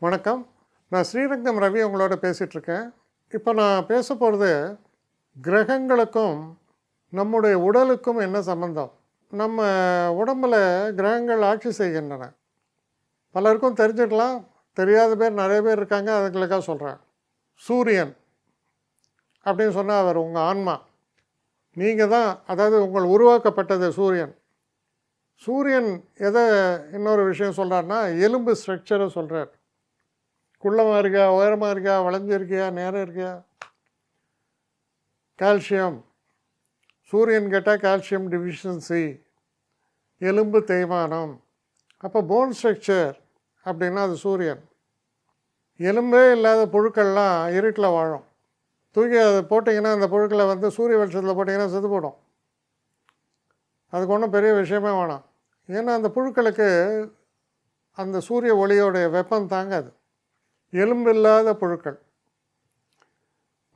வணக்கம். நான் ஸ்ரீரங்கம் ரவி உங்களோட பேசிகிட்ருக்கேன். இப்போ நான் பேச போகிறது கிரகங்களுக்கும் நம்முடைய உடலுக்கும் என்ன சம்பந்தம். நம்ம உடம்பில் கிரகங்கள் ஆட்சி செய்கின்றன. பலருக்கும் தெரிஞ்சுக்கலாம், தெரியாத பேர் நிறைய பேர் இருக்காங்க. அதுங்களுக்காக சொல்கிறேன். சூரியன் அப்படின்னு சொன்னால் அவர் உங்கள் ஆன்மா. நீங்கள் தான், அதாவது உங்கள் உருவாக்கப்பட்டது சூரியன். சூரியன் எதை இன்னொரு விஷயம் சொல்கிறாருன்னா எலும்பு ஸ்ட்ரக்சரை சொல்கிறார். குள்ளமாக இருக்கியா, உயரமாக இருக்கியா, வளைஞ்சிருக்கியா, நேரம் இருக்கியா. கால்சியம், சூரியன் கேட்டால் கால்சியம் டிஃபிஷியன்சி, எலும்பு தேய்மானம். அப்போ போன் ஸ்ட்ரக்சர் அப்படின்னா அது சூரியன். எலும்பே இல்லாத புழுக்கள்லாம் இருட்டில் வாழும். தூக்கி அதை போட்டிங்கன்னா அந்த புழுக்களை சூரிய வெளிச்சத்தில் போட்டிங்கன்னா செத்து போடும். அதுக்கு ஒன்றும் பெரிய விஷயமே வேணாம். ஏன்னா அந்த புழுக்களுக்கு அந்த சூரிய ஒளியோடைய வெப்பம் தாங்காது. எலும்பு இல்லாத புழுக்கள்.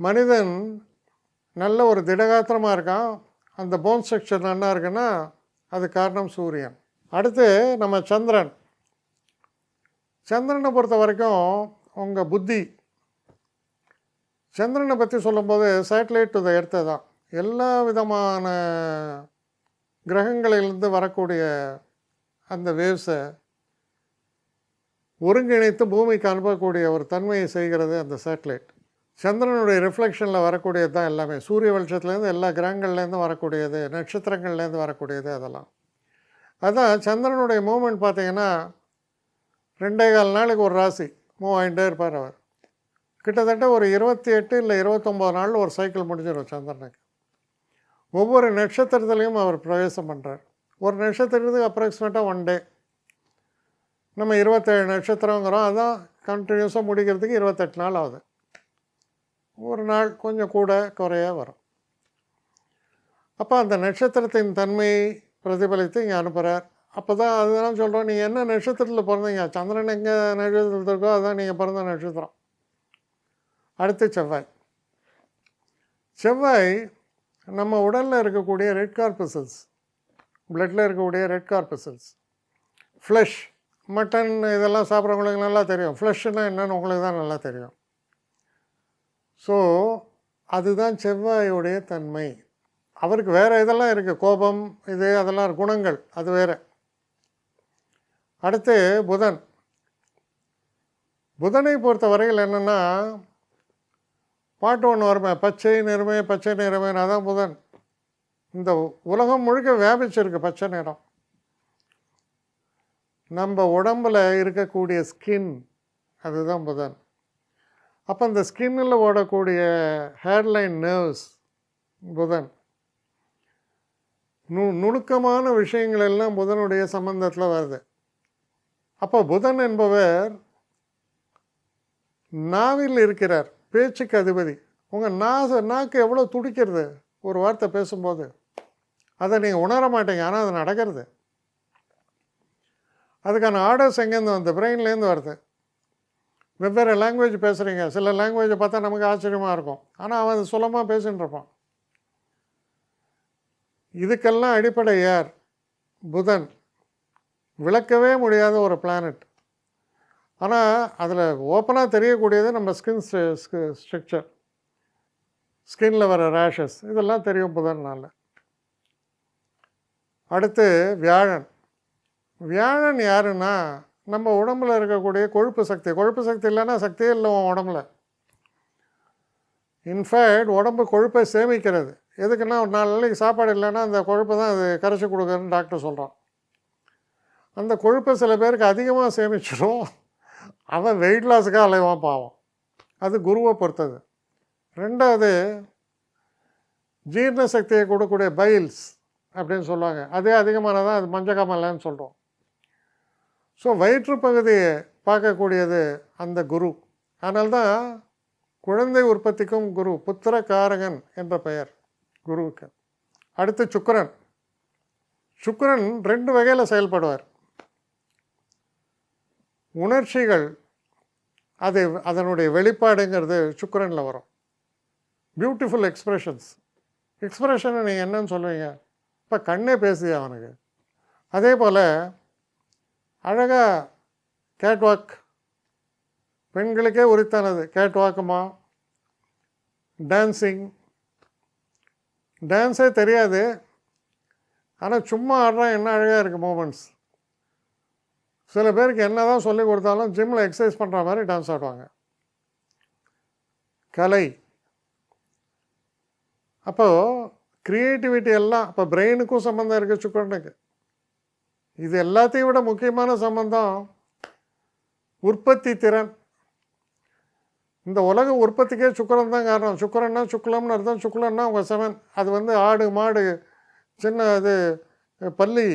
மனிதன் நல்ல ஒரு திடகாத்திரமாக இருக்கான், அந்த போன் ஸ்ட்ரக்சர் நல்லா இருக்குன்னா அது காரணம் சூரியன். அடுத்து நம்ம சந்திரன். சந்திரனை பொறுத்த வரைக்கும் உங்கள் புத்தி. சந்திரனை பற்றி சொல்லும்போது சேட்டலைட் டு த எர்த்து தான். எல்லா விதமான கிரகங்களிலிருந்து வரக்கூடிய அந்த வேவ்ஸை ஒருங்கிணைத்து பூமிக்கு அனுப்பக்கூடிய ஒரு தன்மையை செய்கிறது அந்த சேட்டலைட். சந்திரனுடைய ரிஃப்ளெக்ஷனில் வரக்கூடியது தான் எல்லாமே. சூரிய வெளிச்சத்துலேருந்து எல்லா கிரகங்கள்லேருந்து வரக்கூடியது, நட்சத்திரங்கள்லேருந்து வரக்கூடியது, அதெல்லாம். அதுதான் சந்திரனுடைய மூமெண்ட் பார்த்திங்கன்னா 2.25 நாளுக்கு ஒரு ராசி மூவ் ஆகிட்டே இருப்பார் அவர். கிட்டத்தட்ட ஒரு 28 இல்லை 29 நாளில் ஒரு சைக்கிள் முடிஞ்சிடும் சந்திரனுக்கு. ஒவ்வொரு நட்சத்திரத்துலேயும் அவர் பிரவேசம் பண்ணுறார். ஒரு நட்சத்திரத்துக்கு அப்ராக்சிமேட்டாக 1 டே. நம்ம 27 நட்சத்திரங்கிறோம், அதான் கண்டினியூஸாக முடிக்கிறதுக்கு 28 நாள் ஆகுது. ஒரு நாள் கொஞ்சம் கூட குறைய வரும். அப்போ அந்த நட்சத்திரத்தின் தன்மையை பிரதிபலித்து இங்கே அனுப்புகிறார். அப்போ தான் அதுதான் சொல்கிறோம், நீங்கள் என்ன நட்சத்திரத்தில் பிறந்தீங்க, சந்திரன் எங்கே நட்சத்திரத்தில் இருக்கோ அதுதான் நீங்கள் பிறந்த நட்சத்திரம். அடுத்து செவ்வாய். செவ்வாய் நம்ம உடலில் இருக்கக்கூடிய ரெட் கார்பசல்ஸ், பிளட்டில் இருக்கக்கூடிய ரெட் கார்பசல்ஸ். ஃப்ளஷ், மட்டன் இதெல்லாம் சாப்பிட்றவங்களுக்கு நல்லா தெரியும். ஃப்ளஷ்னா என்னென்னு உங்களுக்கு தான் நல்லா தெரியும். ஸோ அதுதான் செவ்வாயுடைய தன்மை. அவருக்கு வேறு இதெல்லாம் இருக்குது, கோபம் இது அதெல்லாம் குணங்கள், அது வேறு. அடுத்து புதன். புதனை பொறுத்த வரையில் என்னென்னா பாட்டு ஒன்று வருமே, பச்சை நிறமே பச்சை நிறமேன்னு, அதான் புதன். இந்த உலகம் முழுக்க வியாபிச்சிருக்கு பச்சை நிறம். நம்ம உடம்பில் இருக்கக்கூடிய ஸ்கின், அதுதான் புதன். அப்போ அந்த ஸ்கின்னில் ஓடக்கூடிய ஹேர்லைன் நர்வ்ஸ் புதன். நுணுக்கமான விஷயங்கள் எல்லாம் புதனுடைய சம்பந்தத்தில் வருது. அப்போ புதன் என்பவர் நாவில் இருக்கிறார், பேச்சுக்கு அதிபதி. உங்கள் நாக்கு எவ்வளோ துடிக்கிறது ஒரு வார்த்தை பேசும்போது, அதை நீங்கள் உணர மாட்டீங்க, ஆனால் அது நடக்கிறது. அதுக்கான ஆர்டர்ஸ் எங்கேருந்து வந்து பிரெயின்லேருந்து வருது. வெவ்வேறு லாங்குவேஜ் பேசுகிறீங்க, சில லாங்குவேஜை பார்த்தா நமக்கு ஆச்சரியமாக இருக்கும், ஆனால் அவன் அது சுலமாக பேசின்னு இருப்பான். இதுக்கெல்லாம் அடிப்படை யார்? புதன். விளக்கவே முடியாத ஒரு பிளானட். ஆனால் அதில் ஓப்பனாக தெரியக்கூடியது நம்ம ஸ்கின் ஸ்ட்ரக்சர், ஸ்கின்னில் வர ரேஷஸ், இதெல்லாம் தெரியும் புதனால். அடுத்து வியாழன். வியாழன் யாருன்னா நம்ம உடம்பில் இருக்கக்கூடிய கொழுப்பு சக்தி. கொழுப்பு சக்தி இல்லைன்னா சக்தியே இல்லை உடம்புல. இன்ஃபேக்ட் உடம்பு கொழுப்பை சேமிக்கிறது. எதுக்குன்னா ஒரு 4 நாளைக்கு சாப்பாடு இல்லைன்னா அந்த கொழுப்பை தான் அது கரைச்சி கொடுக்குறதுன்னு டாக்டர் சொல்கிறான். அந்த கொழுப்பை சில பேருக்கு அதிகமாக சேமிச்சிடும், அவன் வெயிட் லாஸுக்காக அலைவான் பாவம். அது குருவை பொறுத்தது. 2வது ஜீரண சக்தியை கொடுக்கக்கூடிய பைல்ஸ் அப்படின்னு சொல்லுவாங்க, அதே அதிகமானதான் அது மஞ்சக்காமலைன்னு சொல்கிறோம். ஸோ வயிற்றுப்பகுதியை பார்க்கக்கூடியது அந்த குரு. அதனால்தான் குழந்தை உற்பத்திக்கும் குரு, புத்திரகாரகன் என்ற பெயர் குருவுக்கு. அடுத்து சுக்கிரன். சுக்கிரன் 2 வகையில் செயல்படுவார். உணர்ச்சிகள், அது அதனுடைய வெளிப்பாடுங்கிறது சுக்கிரனில் வரும். Beautiful expressions. எக்ஸ்ப்ரெஷனை நீங்கள் என்னன்னு சொல்லுவீங்க? இப்போ கண்ணே பேசுது அவனுக்கு. அதே போல் அழகாக கேட்வாக் பெண்களுக்கே உரித்தானது. Gate வாக்குமா, dancing. டான்ஸே தெரியாது, ஆனால் சும்மா ஆடுறான், என்ன அழகாக இருக்குது மூமெண்ட்ஸ். சில பேருக்கு என்ன தான் சொல்லி கொடுத்தாலும் ஜிம்மில் எக்ஸசைஸ் பண்ணுற மாதிரி டான்ஸ் ஆடுவாங்க. கலை. அப்போது க்ரியேட்டிவிட்டி எல்லாம் இப்போ பிரெயினுக்கும் சம்மந்தம் இருக்குது, சுக்கரனுக்கு. இது எல்லாத்தையும் விட முக்கியமான சம்பந்தம் உற்பத்தி திறன். இந்த உலக உற்பத்திக்கே சுக்கரன் தான் காரணம். சுக்கரன்னா சுக்லம்னு அர்த்தம். சுக்லன்னா அவங்க செவன். அது ஆடு மாடு சின்ன அது பல்லி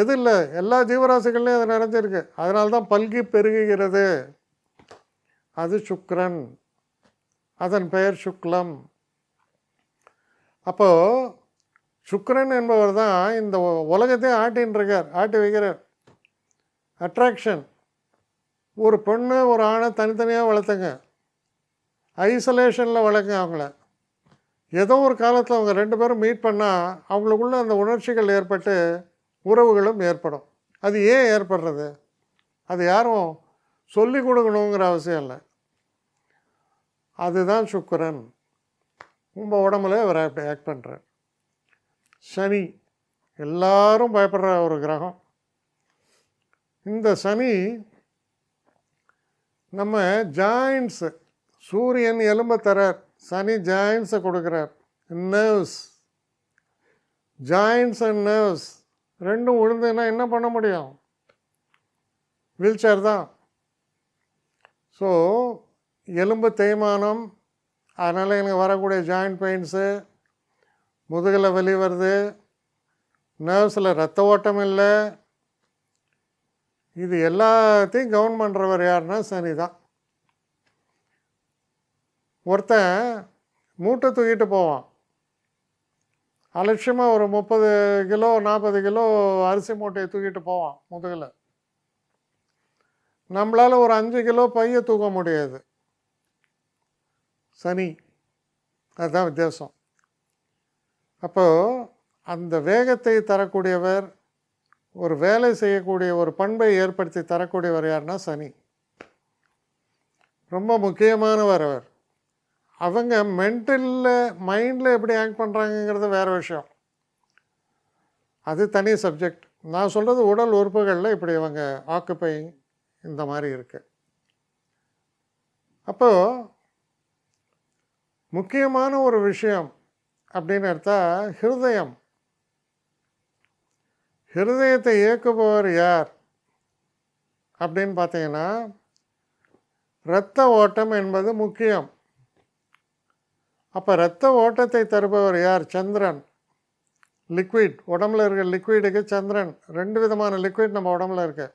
எது இல்லை, எல்லா ஜீவராசிகள்லையும் அது நிறைஞ்சிருக்கு. அதனால தான் பல்கி பெருகுகிறது. அது சுக்ரன், அதன் பெயர் சுக்லம். அப்போது சுக்கிரன் என்பவர் தான் இந்த உலகத்தையும் ஆட்டி வைக்கிறார். அட்ராக்ஷன். ஒரு பெண்ணு ஒரு ஆணை தனித்தனியாக வளர்த்துங்க, ஐசோலேஷனில் வளர்க்குங்க அவங்கள. ஏதோ ஒரு காலத்தில் அவங்க 2 பேரும் மீட் பண்ணால் அவங்களுக்குள்ள அந்த உணர்ச்சிகள் ஏற்பட்டு உறவுகளும் ஏற்படும். அது ஏன் ஏற்படுறது? அது யாரும் சொல்லி கொடுக்கணுங்கிற அவசியம் இல்லை. அதுதான் சுக்கிரன். உங்கள் உடம்புல அவர் ஆக்ட் பண்ணுறார். சனி எல்லாரும் பயப்படுற ஒரு கிரகம். இந்த சனி நம்ம ஜாயின்ஸு, சூரியன் எலும்பை தரார், சனி ஜாயின்ஸை கொடுக்குறார். நர்வ்ஸ், ஜாயின்ஸ் அண்ட் நர்வ்ஸ் ரெண்டும் விழுந்துன்னா என்ன பண்ண முடியும்? வீல் சேர் தான். ஸோ எலும்பு தேய்மானம், அதனால் எனக்கு வரக்கூடிய ஜாயிண்ட் பெயின்ஸு, முதுகில் வலி வருது, நர்வ்ஸில் ரத்த ஓட்டம் இல்லை, இது எல்லாத்தையும் கவர்ன் பண்ணுறவர் யாருன்னா சனி தான். ஒருத்தன் மூட்டை தூக்கிட்டு போவான், அலட்சியமாக ஒரு 30 கிலோ 40 கிலோ அரிசி மூட்டையை தூக்கிட்டு போவான் முதுகில். நம்மளால் ஒரு 5 கிலோ பையை தூக்க முடியாது. சனி, அதுதான் வித்தியாசம். அப்போது அந்த வேகத்தை தரக்கூடியவர், ஒரு வேலை செய்யக்கூடிய ஒரு பண்பை ஏற்படுத்தி தரக்கூடியவர் யாருன்னா சனி. ரொம்ப முக்கியமானவர் அவர். அவங்க மைண்டில் எப்படி ஆக்ட் பண்ணுறாங்கங்கிறது வேறு விஷயம், அது தனி சப்ஜெக்ட். நான் சொல்கிறது உடல் உறுப்புகளில் இப்படி அவங்க ஆக்குப்பை இந்த மாதிரி இருக்குது. அப்போது முக்கியமான ஒரு விஷயம் அப்படின்னு எடுத்தா ஹிருதயம். ஹிருதயத்தை இயக்குபவர் யார் அப்படின்னு பார்த்தீங்கன்னா, இரத்த ஓட்டம் என்பது முக்கியம். அப்போ இரத்த ஓட்டத்தை தருபவர் யார்? சந்திரன். லிக்விட், உடம்புல இருக்க லிக்விடுக்கு சந்திரன். 2 விதமான லிக்விட் நம்ம உடம்புல இருக்கு.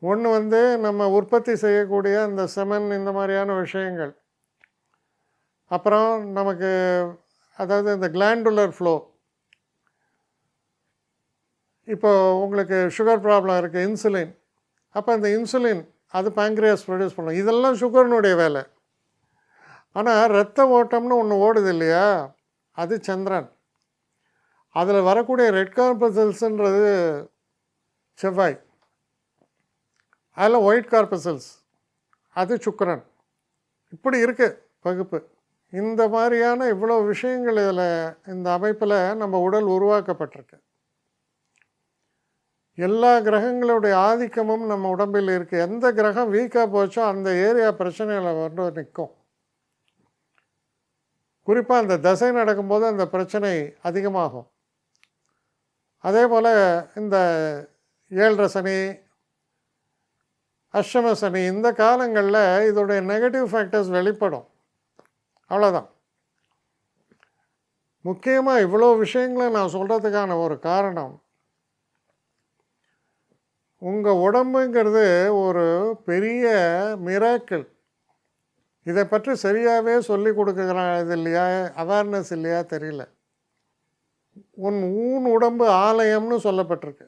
ஒன்று நம்ம உற்பத்தி செய்யக்கூடிய இந்த செமன், இந்த மாதிரியான விஷயங்கள். அப்புறம் நமக்கு அதாவது இந்த கிளாண்டுலர் ஃப்ளோ. இப்போ உங்களுக்கு சுகர் ப்ராப்ளம் இருக்குது, இன்சுலின். அப்போ இந்த இன்சுலின் அது பேங்க்ரியாஸ் ப்ரொடியூஸ் பண்ணும். இதெல்லாம் சுகர்னுடைய வேலை. ஆனால் இரத்த ஓட்டம்னு ஒன்று ஓடுது இல்லையா, அது சந்திரன். அதில் வரக்கூடிய ரெட் கார்பசல்ஸ்ன்றது செவ்வாய். அதில் ஒயிட் கார்பசல்ஸ் அது சுக்கிரன். இப்படி இருக்குது பகுப்பு. இந்த மாதிரியான இவ்வளோ விஷயங்கள் இதில் இந்த அமைப்பில் நம்ம உடல் உருவாக்கப்பட்டிருக்கு. எல்லா கிரகங்களுடைய ஆதிக்கமும் நம்ம உடம்பில் இருக்குது. எந்த கிரகம் வீக்காக போச்சோ அந்த ஏரியா பிரச்சனைகளை வந்து நிற்கும். குறிப்பாக அந்த தசை நடக்கும்போது அந்த பிரச்சனை அதிகமாகும். அதே போல் இந்த 7.5 சனி, அஷ்டம சனி, இந்த காலங்களில் இதோடைய நெகட்டிவ் ஃபேக்டர்ஸ் வெளிப்படும். அவ்வளோதான். முக்கியமாக இவ்வளோ விஷயங்களை நான் சொல்கிறதுக்கான ஒரு காரணம், உங்கள் உடம்புங்கிறது ஒரு பெரிய மிராக்கிள். இதை பற்றி சரியாகவே சொல்லி கொடுக்குறாங்க இல்லையா, அவேர்னஸ் இல்லையா தெரியல. ஊன் உடம்பு ஆலயம்னு சொல்லப்பட்டிருக்கு.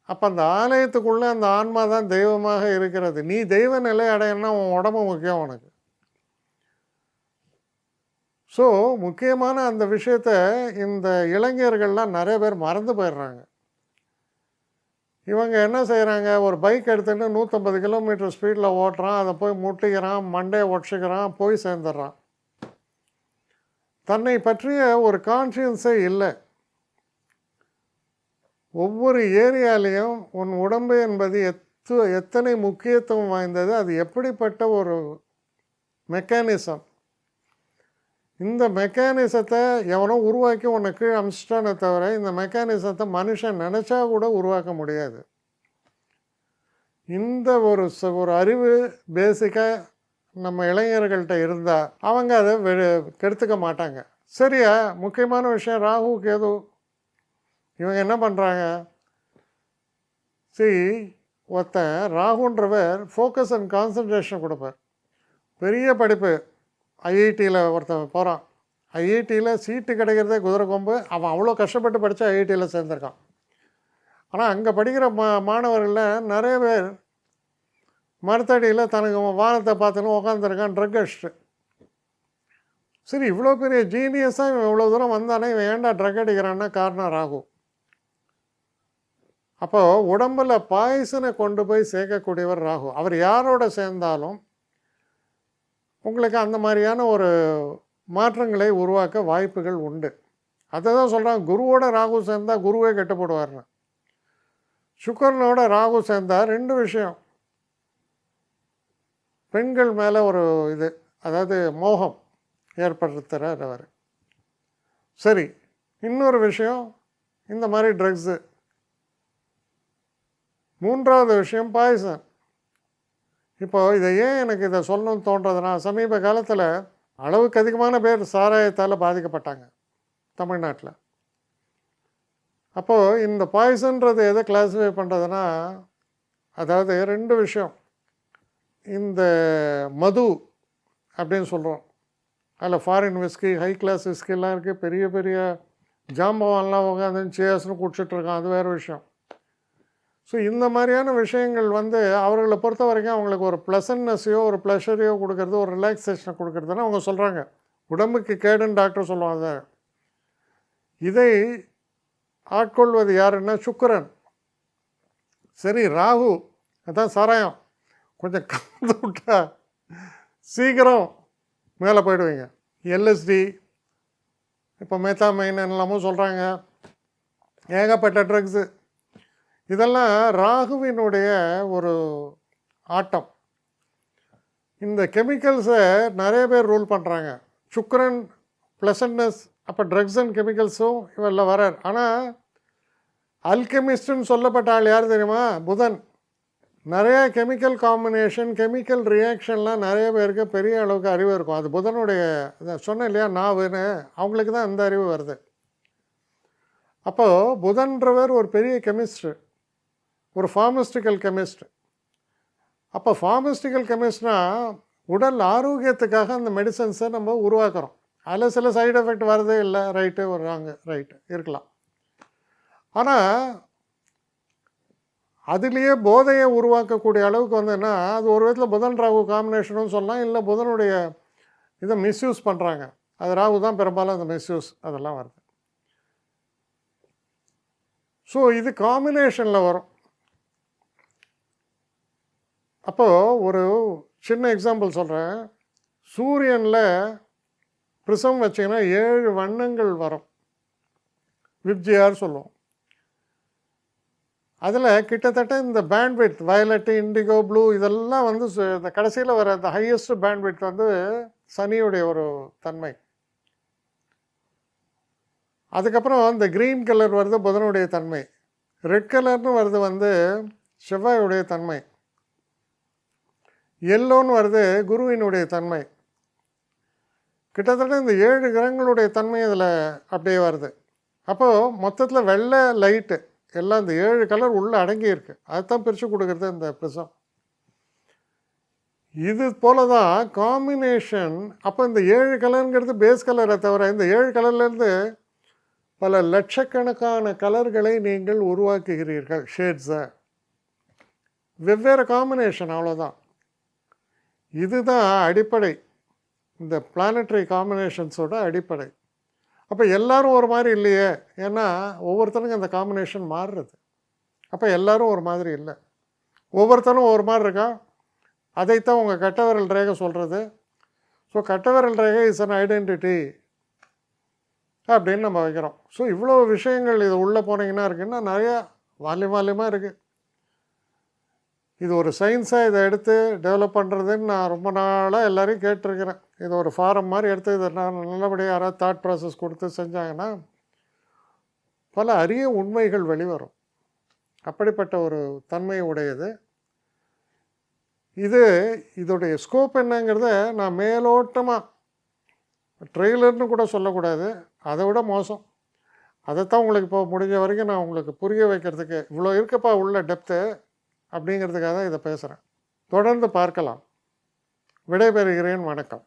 அப்போ அந்த ஆலயத்துக்குள்ளே அந்த ஆன்மா தான் தெய்வமாக இருக்கிறது. நீ தெய்வ நிலை அடையணும்னா உன் உடம்பு முக்கியம் உனக்கு. ஸோ முக்கியமான அந்த விஷயத்தை இந்த இளைஞர்கள்லாம் நிறைய பேர் மறந்து போயிடுறாங்க. இவங்க என்ன செய்கிறாங்க, ஒரு பைக் எடுத்துகிட்டு 150 கிலோமீட்டர் ஸ்பீடில் ஓட்டுறான், அதை போய் முட்டிக்கிறான், மண்டையை உடச்சிக்கிறான், போய் சேர்ந்துடுறான். தன்னை பற்றிய ஒரு கான்ஷியன்ஸே இல்லை. ஒவ்வொரு ஏரியாலையும் உன் உடம்பு என்பது எத்தனை முக்கியத்துவம் வாய்ந்தது, அது எப்படிப்பட்ட ஒரு மெக்கானிசம். இந்த மெக்கானிசத்தை எவனோ உருவாக்கி உனக்கு அமிச்சிட்டானே தவிர இந்த மெக்கானிசத்தை மனுஷன் நினச்சா கூட உருவாக்க முடியாது. இந்த ஒரு அறிவு பேசிக்காக நம்ம இளைஞர்கள்ட்ட இருந்தால் அவங்க அதை கெடுத்துக்க மாட்டாங்க. சரியா, முக்கியமான விஷயம் ராகு கேது. இவங்க என்ன பண்ணுறாங்க, ஒருத்தன் ராகுன்றவர் ஃபோக்கஸ் அண்ட் கான்சன்ட்ரேஷன் கொடுப்பார். பெரிய படிப்பு ஐஐடியில் ஒருத்தன் போகிறான், ஐஐடியில் சீட்டு கிடைக்கிறதே குதிரை கொம்பு. அவன் அவ்வளோ கஷ்டப்பட்டு படித்து ஐஐடியில் சேர்ந்துருக்கான். ஆனால் அங்கே படிக்கிற மாணவர்களில் நிறைய பேர் மரத்தடியில் தனக்கு வானத்தை பார்த்துன்னு உட்காந்துருக்கான், ட்ரக் அடிச்சுட்டு. சரி, இவ்வளோ பெரிய ஜீனியஸாக இவன் இவ்வளோ தூரம் வந்தானே, இவன் ஏன்டா ட்ரக் அடிக்கிறான்னா காரணம் ராகு. அப்போது உடம்பில் பாய்சனை கொண்டு போய் சேர்க்கக்கூடியவர் ராகு. அவர் யாரோட சேர்ந்தாலும் உங்களுக்கு அந்த மாதிரியான ஒரு மாற்றங்களை உருவாக்க வாய்ப்புகள் உண்டு. அதை தான் சொல்கிறான், குருவோட ராகு சேர்ந்தால் குருவே கெட்டு போடுவார்னு. சுக்கரனோட ராகு சேர்ந்தால் 2 விஷயம். பெண்கள் மேலே ஒரு இது, அதாவது மோகம் ஏற்படுத்துகிறார் அவர். சரி, இன்னொரு விஷயம் இந்த மாதிரி ட்ரக்ஸு. 3வது விஷயம் பாய்சன். இப்போது இதை ஏன் எனக்கு இதை சொல்லணும்னு தோன்றதுன்னா, சமீப காலத்தில் அளவுக்கு அதிகமான பேர் சாராயத்தால் பாதிக்கப்பட்டாங்க தமிழ்நாட்டில். அப்போது இந்த பாய்சன்றது எதை கிளாஸிஃபை பண்ணுறதுன்னா, அதாவது 2 விஷயம். இந்த மது அப்படின்னு சொல்கிறோம், அதில் ஃபாரின் விஸ்கி, ஹை கிளாஸ் விஸ்கிலாம் இருக்குது. பெரிய பெரிய ஜாம்பவான்லாம் உட்காந்து சேஸ்னு குடிச்சிட்ருக்கான், அது வேறு விஷயம். ஸோ இந்த மாதிரியான விஷயங்கள் அவர்களை பொறுத்த வரைக்கும் அவங்களுக்கு ஒரு ப்ளசன்ட்னஸையோ ஒரு ப்ளஷரையோ கொடுக்கறது, ஒரு ரிலாக்ஸேஷனை கொடுக்கறதுன்னு அவங்க சொல்கிறாங்க. உடம்புக்கு கேடுன்னு டாக்டர் சொல்லுவாங்க. இதை ஆட்கொள்வது யாருன்னா சுக்கிரன். சரி, ராகு அதான் சாராயம். கொஞ்சம் கலந்து விட்டா சீக்கிரம் மேலே போயிடுவீங்க. எல்எஸ்டி, இப்போ மெத்தாமைன் எல்லாமும் சொல்கிறாங்க, ஏகப்பட்ட ட்ரக்ஸு. இதெல்லாம் ராகுவினுடைய ஒரு ஆட்டம். இந்த கெமிக்கல்ஸை நிறைய பேர் ரூல் பண்ணுறாங்க. சுக்கிரன் ப்ளசன்ட்னஸ், அப்போ ட்ரக்ஸ் அண்ட் கெமிக்கல்ஸும் இவெல்லாம் வரார். ஆனால் அல்கெமிஸ்ட்னு சொல்லப்பட்ட ஆள் யார் தெரியுமா? புதன். நிறையா கெமிக்கல் காம்பினேஷன், கெமிக்கல் ரியாக்ஷன்லாம் நிறைய பேருக்கு பெரிய அளவுக்கு அறிவு இருக்கும். அது புதனுடைய, சொன்னேன் இல்லையா, நாவுன்னு, அவங்களுக்கு தான் அந்த அறிவு வருது. அப்போது புதன்றவர் ஒரு பெரிய கெமிஸ்ட்ரு, ஒரு ஃபார்மஸ்டிக்கல் கெமிஸ்ட். அப்போ ஃபார்மஸ்டிக்கல் கெமிஸ்ட்னால் உடல் ஆரோக்கியத்துக்காக அந்த மெடிசன்ஸை நம்ம உருவாக்குறோம். அதில் சில சைடு எஃபெக்ட் வரதே இல்லை, ரைட்டு வர்றாங்க, ரைட்டு இருக்கலாம். ஆனால் அதுலேயே போதையை உருவாக்கக்கூடிய அளவுக்கு அது ஒரு விதத்தில் புதன் ராகு காம்பினேஷனும் சொல்லலாம். இல்லை புதனுடைய இதை மிஸ்யூஸ் பண்ணுறாங்க, அது ராகு தான் பெரும்பாலும் அந்த மிஸ்யூஸ் அதெல்லாம் வருது. ஸோ இது காம்பினேஷனில் வரும். அப்போது ஒரு சின்ன எக்ஸாம்பிள் சொல்கிறேன். சூரியனில் ப்ரிசம் வச்சிங்கன்னா 7 வண்ணங்கள் வரும், விப்ஜிஆர் சொல்லுவோம். அதில் கிட்டத்தட்ட இந்த பேண்ட்விட் வயலட்டு, இண்டிகோ, ப்ளூ இதெல்லாம் இந்த கடைசியில் வர அந்த ஹையஸ்ட் பேண்ட்விட் சனியுடைய ஒரு தன்மை. அதுக்கப்புறம் இந்த க்ரீன் கலர் வருது புதனுடைய தன்மை, ரெட் கலர்னு வருது செவ்வாயுடைய தன்மை, எல்லோன்னு வருது குருவினுடைய தன்மை. கிட்டத்தட்ட இந்த 7 கிரகங்களுடைய தன்மை இதில் அப்படியே வருது. அப்போது மொத்தத்தில் வெள்ளை லைட்டு எல்லாம் இந்த 7 கலர் உள்ளே அடங்கி இருக்குது. அதுதான் பிரித்து கொடுக்குறது இந்த ப்ரிசம். இது போல தான் காம்பினேஷன். அப்போ இந்த 7 கலருங்கிறது பேஸ் கலரை தவிர இந்த 7 கலர்லேருந்து பல லட்சக்கணக்கான கலர்களை நீங்கள் உருவாக்குகிறீர்கள், ஷேட்ஸை, வெவ்வேறு காம்பினேஷன், அவ்வளோதான். இதுதான் அடிப்படை, இந்த பிளானட்டரி காம்பினேஷன்ஸோட அடிப்படை. அப்போ எல்லோரும் ஒரு மாதிரி இல்லையே, ஏன்னா ஒவ்வொருத்தருக்கும் அந்த காம்பினேஷன் மாறுறது. அப்போ எல்லாரும் ஒரு மாதிரி இல்லை, ஒவ்வொருத்தரும் ஒரு மாதிரி இருக்கா. அதைத்தான் உங்கள் கட்டவிரல் ரேகை சொல்கிறது. ஸோ கட்டவிரல் ரேகை இஸ் அன் ஐடென்டிட்டி அப்படின்னு நம்ம வைக்கிறோம். ஸோ இவ்வளோ விஷயங்கள் இது உள்ளே போனீங்கன்னா இருக்குன்னா நிறையா வால்யமாக இருக்குது. இது ஒரு சயின்ஸாக இதை எடுத்து டெவலப் பண்ணுறதுன்னு நான் ரொம்ப நாளாக எல்லோரையும் கேட்டிருக்கிறேன். இது ஒரு ஃபாரம் மாதிரி எடுத்து இதை நான் நல்லபடியாக யாராவது தாட் ப்ராசஸ் கொடுத்து செஞ்சாங்கன்னா பல அரிய உண்மைகள் வெளிவரும். அப்படிப்பட்ட ஒரு தன்மை உடையது இது. இதோடைய ஸ்கோப் என்னங்கிறத நான் மேலோட்டமாக ட்ரெய்லர்னு கூட சொல்லக்கூடாது, அதை விட மோசம். அதைத்தான் உங்களுக்கு இப்போ முடிஞ்ச வரைக்கும் நான் உங்களுக்கு புரிய வைக்கிறதுக்கு இவ்வளோ இருக்கப்பா உள்ள டெப்த்து அப்படிங்கிறதுக்காக தான் இதை பேசுகிறேன். தொடர்ந்து பார்க்கலாம். விடைபெறுகிறேன். வணக்கம்.